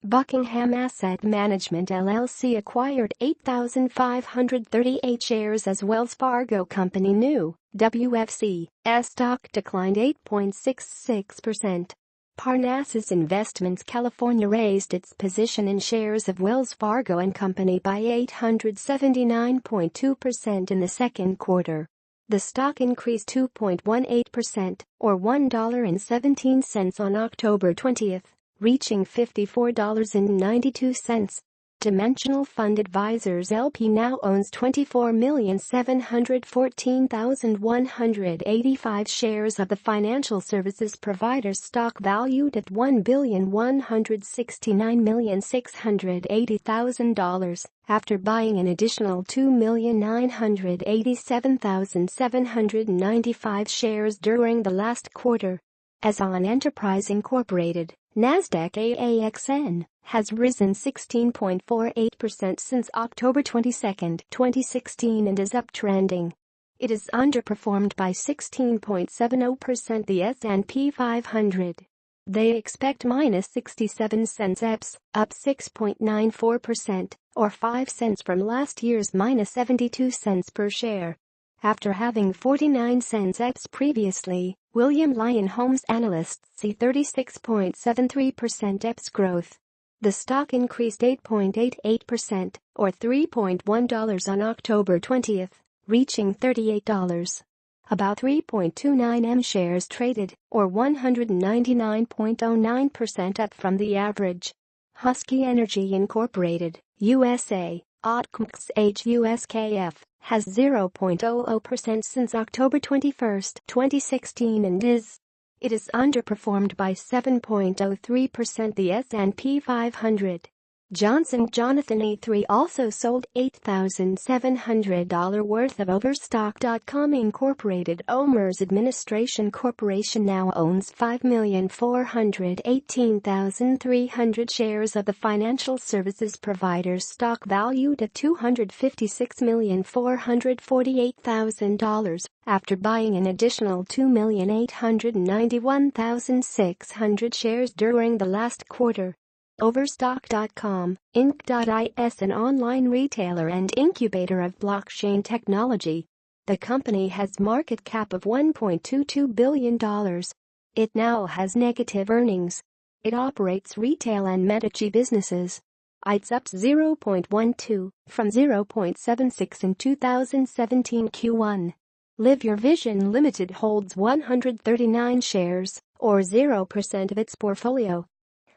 Buckingham Asset Management Llc acquired 8,538 shares as Wells Fargo Company new WFC. Stock declined 8.66%. Parnassus Investments California raised its position in shares of Wells Fargo and Company by 879.2% in the second quarter. The stock increased 2.18%, or $1.17 on October 20th, reaching $54.92. Dimensional Fund Advisors LP now owns 24,714,185 shares of the financial services provider's stock valued at $1,169,680,000 after buying an additional 2,987,795 shares during the last quarter. Axon Enterprise Inc, NASDAQ AAXN, has risen 16.48% since October 22, 2016 and is uptrending. It is underperformed by 16.70% the S&P 500. They expect minus 67 cents EPS, up 6.94%, or 5 cents from last year's minus 72 cents per share. After having 49 cents EPS previously, Lyon Homes analysts see 36.73% EPS growth. The stock increased 8.88%, or $3.1 on October 20th, reaching $38. About 3.29 M shares traded, or 199.09% up from the average. Husky Energy Inc, USA, OTCMKTS HUSKF, has 0.00% since October 21, 2016 and it is underperformed by 7.03% the S&P 500. Johnson Jonathan E3 also sold $8,700 worth of Overstock.com Incorporated. OMERS Administration Corporation now owns 5,418,300 shares of the financial services provider's stock valued at $256,448,000 after buying an additional 2,891,600 shares during the last quarter. Overstock.com, Inc.is an online retailer and incubator of blockchain technology. The company has market cap of $1.22 billion. It now has negative earnings. It operates retail and Medici businesses. It's up 0.12 from 0.76 in 2017 Q1. Live Your Vision Limited holds 139 shares, or 0% of its portfolio.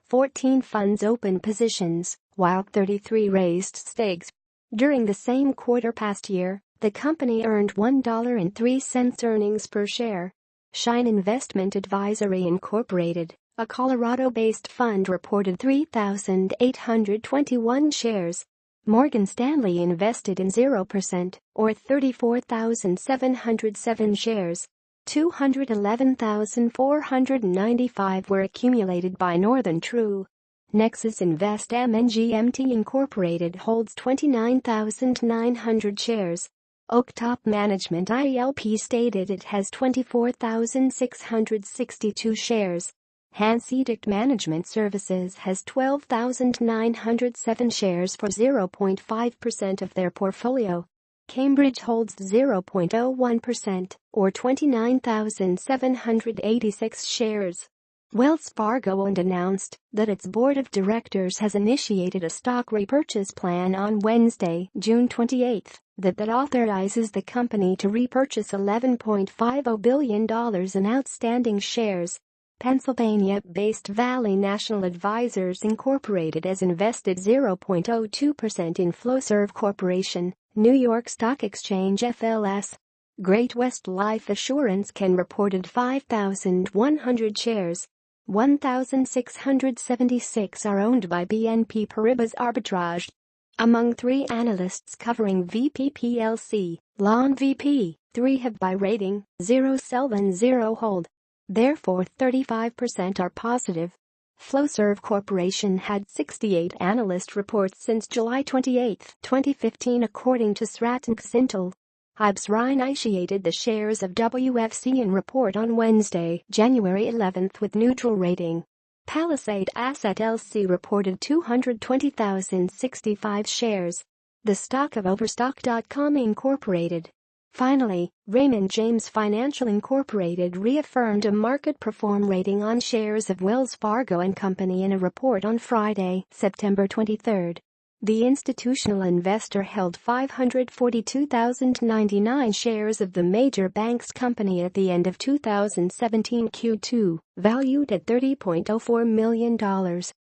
14 funds open positions, while 33 raised stakes. During the same quarter past year, the company earned $1.03 earnings per share. Shine Investment Advisory Incorporated, a Colorado-based fund, reported 3,821 shares. Morgan Stanley invested in 0%, or 34,707 shares. 211,495 were accumulated by Northern True. Nexus Invest MNGMT Incorporated holds 29,900 shares. Oaktop Management ILP stated it has 24,662 shares. Hansedict Management Services has 12,907 shares for 0.5% of their portfolio. Cambridge holds 0.01%, or 29,786 shares. Wells Fargo announced that its board of directors has initiated a stock repurchase plan on Wednesday, June 28, that authorizes the company to repurchase $11.50 billion in outstanding shares. Pennsylvania-based Valley National Advisors Incorporated has invested 0.02% in Flowserve Corporation, New York Stock Exchange FLS. Great West Life Assurance can reported 5,100 shares. 1,676 are owned by BNP Paribas Arbitrage. Among 3 analysts covering VP plc, long VP, 3 have buy rating, 0 sell and 0 hold. Therefore 35% are positive. Flowserve Corporation had 68 analyst reports since July 28, 2015 according to Stratton Sintel. IBS initiated the shares of WFC in report on Wednesday, January 11 with neutral rating. Palisade Asset Llc reported 220,065 shares. The stock of Overstock.com Incorporated. Finally, Raymond James Financial Incorporated reaffirmed a market perform rating on shares of Wells Fargo Company in a report on Friday, September 23. The institutional investor held 542,099 shares of the major bank's company at the end of 2017 Q2, valued at $30.04 million,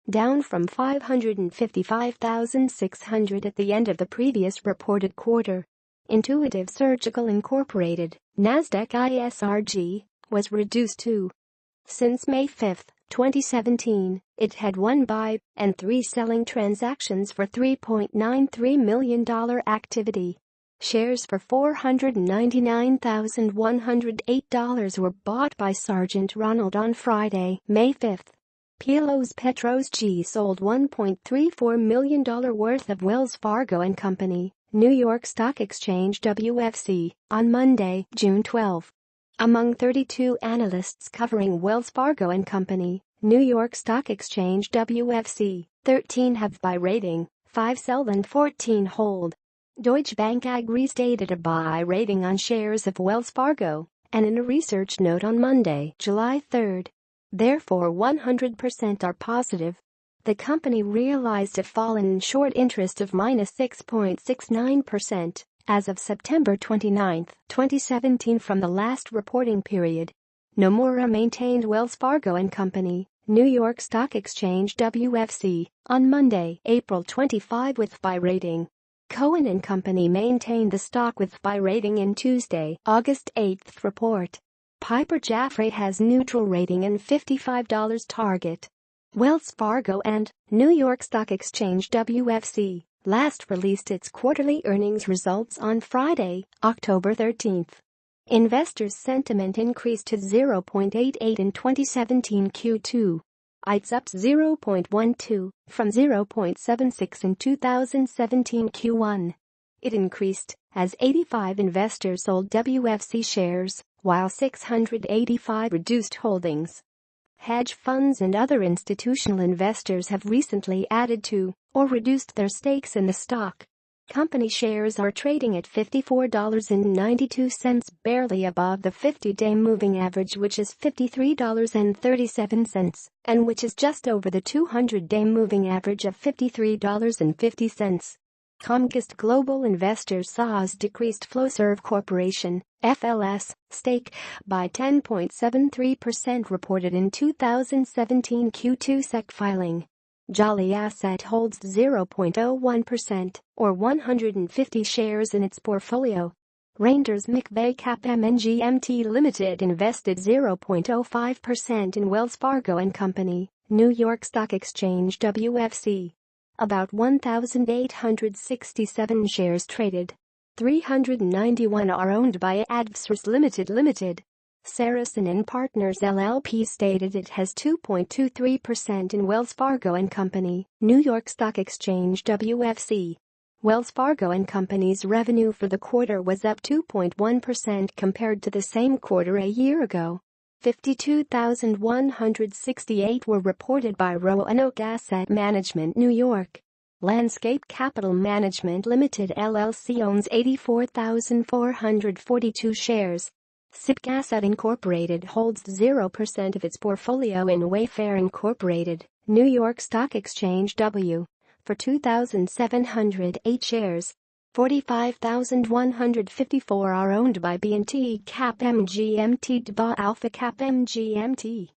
down from 555,600 at the end of the previous reported quarter. Intuitive Surgical Incorporated, NASDAQ ISRG, was reduced to. Since May 5, 2017, it had 1 buy and 3 selling transactions for $3.93 million activity. Shares for $499,108 were bought by Sergeant Ronald on Friday, May 5. Pelos Petros G sold $1.34 million worth of Wells Fargo Company, New York Stock Exchange WFC, on Monday, June 12. Among 32 analysts covering Wells Fargo Company, New York Stock Exchange WFC, 13 have buy rating, 5 sell and 14 hold. Deutsche Bank AG stated a buy rating on shares of Wells Fargo, and in a research note on Monday, July 3. Therefore 100% are positive. The company realized a fall in short interest of -6.69%. As of September 29, 2017 from the last reporting period. Nomura maintained Wells Fargo Company, New York Stock Exchange WFC, on Monday, April 25 with buy rating. Cohen & Company maintained the stock with buy rating in Tuesday, August 8 report. Piper Jaffray has neutral rating and $55 target. Wells Fargo and New York Stock Exchange WFC last released its quarterly earnings results on Friday, October 13. Investors' sentiment increased to 0.88 in 2017 Q2. It's up 0.12 from 0.76 in 2017 Q1. It increased as 85 investors sold WFC shares, while 685 reduced holdings. Hedge funds and other institutional investors have recently added to or reduced their stakes in the stock. Company shares are trading at $54.92, barely above the 50-day moving average, which is $53.37, and which is just over the 200-day moving average of $53.50. Comgest Global Investors SA's decreased Flowserve Corporation, FLS, stake by 10.73% reported in 2017 Q2 SEC filing. Jolly Asset holds 0.01%, or 150 shares in its portfolio. Reinders McVeigh GMT Limited invested 0.05% in Wells Fargo Company, New York Stock Exchange WFC. About 1,867 shares traded. 391 are owned by Advisors Limited. Saracen & Partners LLP stated it has 2.23% in Wells Fargo Company, New York Stock Exchange WFC. Wells Fargo Company's revenue for the quarter was up 2.1% compared to the same quarter a year ago. 52,168 were reported by Roanoke Asset Management New York. Landscape Capital Management Limited LLC owns 84,442 shares. SIPC Asset Incorporated holds 0% of its portfolio in Wayfair Incorporated, New York Stock Exchange W. for 2,708 shares. 45,154 are owned by B&T Cap MGMT DBA Alpha Cap MGMT.